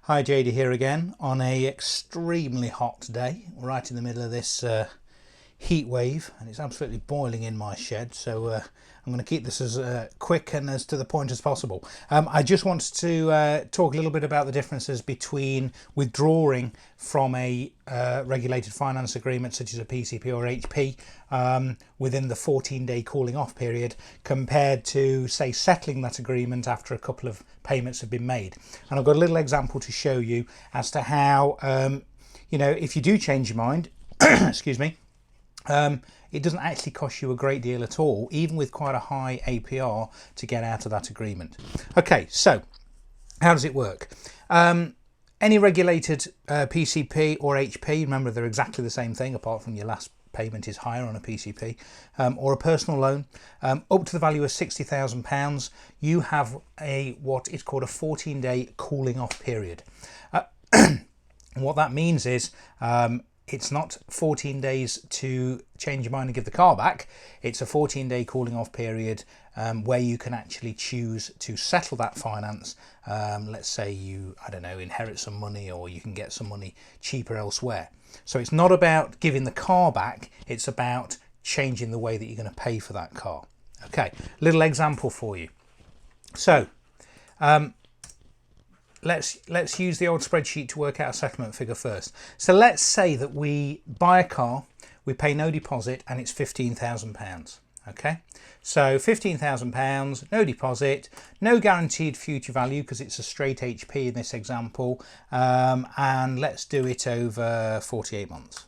Hi, JD here again on a extremely hot day, right in the middle of this heat wave, and it's absolutely boiling in my shed, so I'm going to keep this as quick and as to the point as possible. I just wanted to talk a little bit about the differences between withdrawing from a regulated finance agreement such as a PCP or HP within the 14-day cooling off period compared to, say, settling that agreement after a couple of payments have been made. And I've got a little example to show you as to how, if you do change your mind, excuse me, it doesn't actually cost you a great deal at all, even with quite a high APR, to get out of that agreement. Okay, so how does it work? Any regulated PCP or HP, remember they're exactly the same thing apart from your last payment is higher on a PCP, or a personal loan up to the value of £60,000, you have what is called a 14-day cooling off period. What that means is it's not 14 days to change your mind and give the car back. It's a 14-day cooling off period where you can actually choose to settle that finance. Let's say you, I don't know, inherit some money, or you can get some money cheaper elsewhere. So it's not about giving the car back, it's about changing the way that you're going to pay for that car. Okay, little example for you. So let's use the old spreadsheet to work out a settlement figure first. So let's say that we buy a car, we pay no deposit, and it's £15,000. Okay, so £15,000, no deposit, no guaranteed future value because it's a straight HP in this example, and let's do it over 48 months.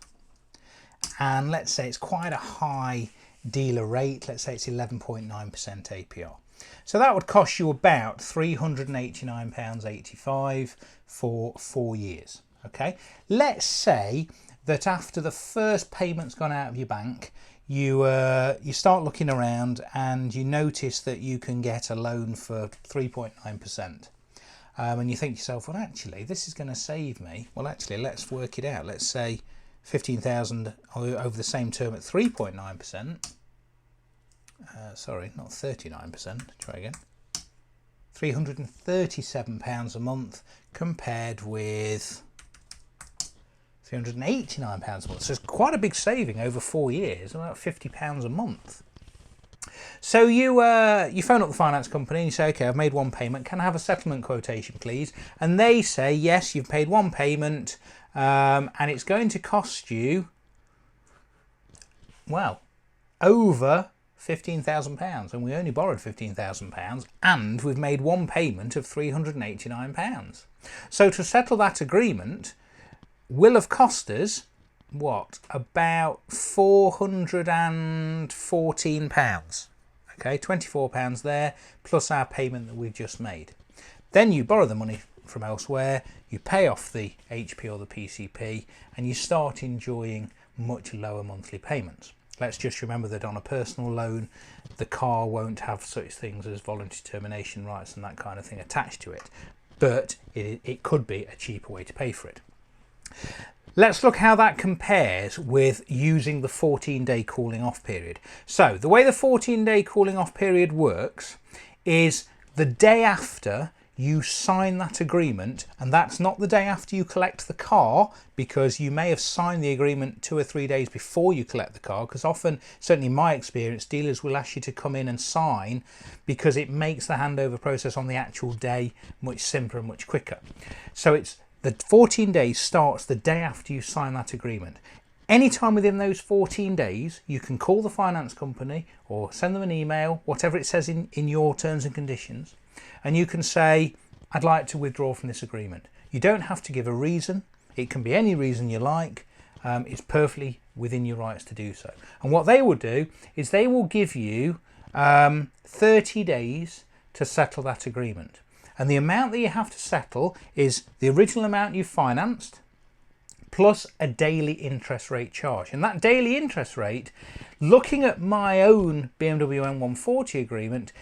And let's say it's quite a high dealer rate, let's say it's 11.9% APR. So that would cost you about £389.85 for 4 years. Okay, let's say that after the first payment's gone out of your bank, you start looking around and you notice that you can get a loan for 3.9%. And you think to yourself, well, actually, this is going to save me. Well, actually, let's work it out. Let's say 15,000 over the same term at 3.9%. Sorry, not 39%, try again. £337 a month compared with £389 a month. So it's quite a big saving over 4 years, about £50 a month. So you phone up the finance company and you say, okay, I've made one payment, can I have a settlement quotation please? And they say, yes, you've paid one payment, and it's going to cost you, well, over £15,000, and we only borrowed £15,000, and we've made one payment of £389. So to settle that agreement will have cost us, what, about £414. Okay, £24 there, plus our payment that we've just made. Then you borrow the money from elsewhere, you pay off the HP or the PCP, and you start enjoying much lower monthly payments. Let's just remember that on a personal loan, the car won't have such things as voluntary termination rights and that kind of thing attached to it, but it could be a cheaper way to pay for it. Let's look how that compares with using the 14-day cooling off period. So the way the 14-day cooling off period works is the day after you sign that agreement, and that's not the day after you collect the car, because you may have signed the agreement 2 or 3 days before you collect the car, because often, certainly in my experience, dealers will ask you to come in and sign because it makes the handover process on the actual day much simpler and much quicker. So it's the 14 days starts the day after you sign that agreement. Anytime within those 14 days, you can call the finance company or send them an email, whatever it says in your terms and conditions, and you can say, I'd like to withdraw from this agreement. You don't have to give a reason. It can be any reason you like. It's perfectly within your rights to do so. And what they will do is they will give you 30 days to settle that agreement. And the amount that you have to settle is the original amount you financed plus a daily interest rate charge. And that daily interest rate, looking at my own BMW M140 agreement,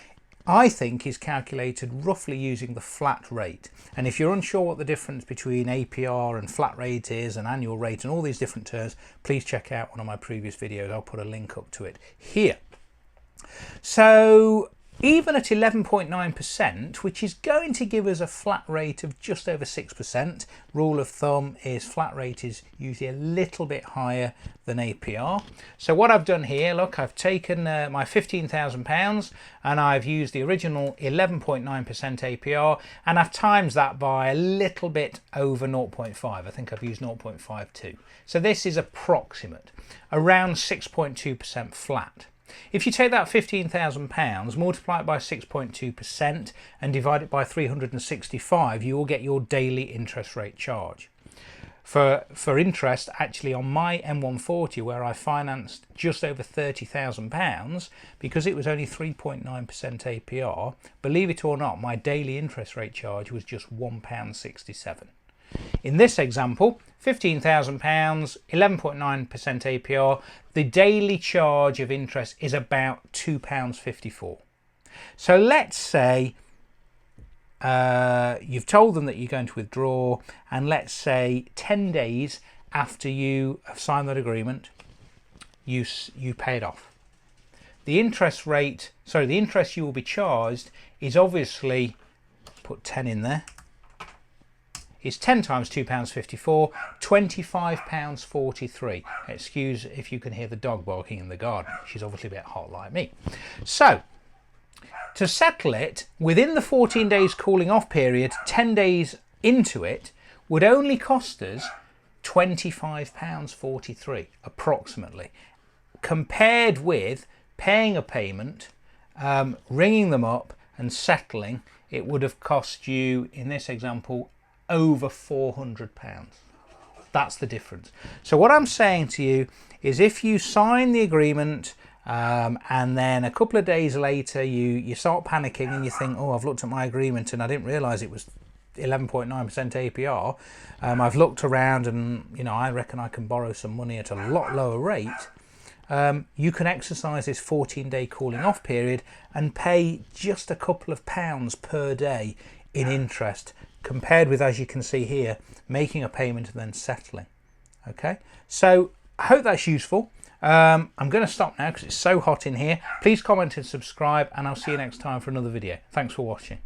I think is calculated roughly using the flat rate. And if you're unsure what the difference between APR and flat rate is, and annual rate and all these different terms, please check out one of my previous videos. I'll put a link up to it here. So even at 11.9%, which is going to give us a flat rate of just over 6%, rule of thumb is flat rate is usually a little bit higher than APR. So what I've done here, look, I've taken my £15,000 and I've used the original 11.9% APR and I've times that by a little bit over 0.5. I think I've used 0.52. So this is approximate, around 6.2% flat. If you take that £15,000, multiply it by 6.2% and divide it by 365, you will get your daily interest rate charge. For interest, actually on my M140, where I financed just over £30,000, because it was only 3.9% APR, believe it or not, my daily interest rate charge was just £1.67. In this example, £15,000, 11.9% APR, the daily charge of interest is about £2.54. So let's say you've told them that you're going to withdraw, and let's say 10 days after you have signed that agreement, you pay it off. The interest rate, sorry, the interest you will be charged is obviously, put 10 in there, is 10 times £2.54, £25.43. Excuse if you can hear the dog barking in the garden. She's obviously a bit hot like me. So, to settle it, within the 14 days cooling off period, 10 days into it, would only cost us £25.43, approximately, compared with paying a payment, ringing them up and settling. It would have cost you, in this example, over £400. That's the difference. So what I'm saying to you is, if you sign the agreement and then a couple of days later you start panicking and you think, oh, I've looked at my agreement and I didn't realise it was 11.9% APR. I've looked around and, you know, I reckon I can borrow some money at a lot lower rate. You can exercise this 14-day cooling off period and pay just a couple of pounds per day in interest, compared with, as you can see here, making a payment and then settling. Okay, so I hope that's useful. I'm going to stop now because it's so hot in here. Please comment and subscribe, and I'll see you next time for another video. Thanks for watching.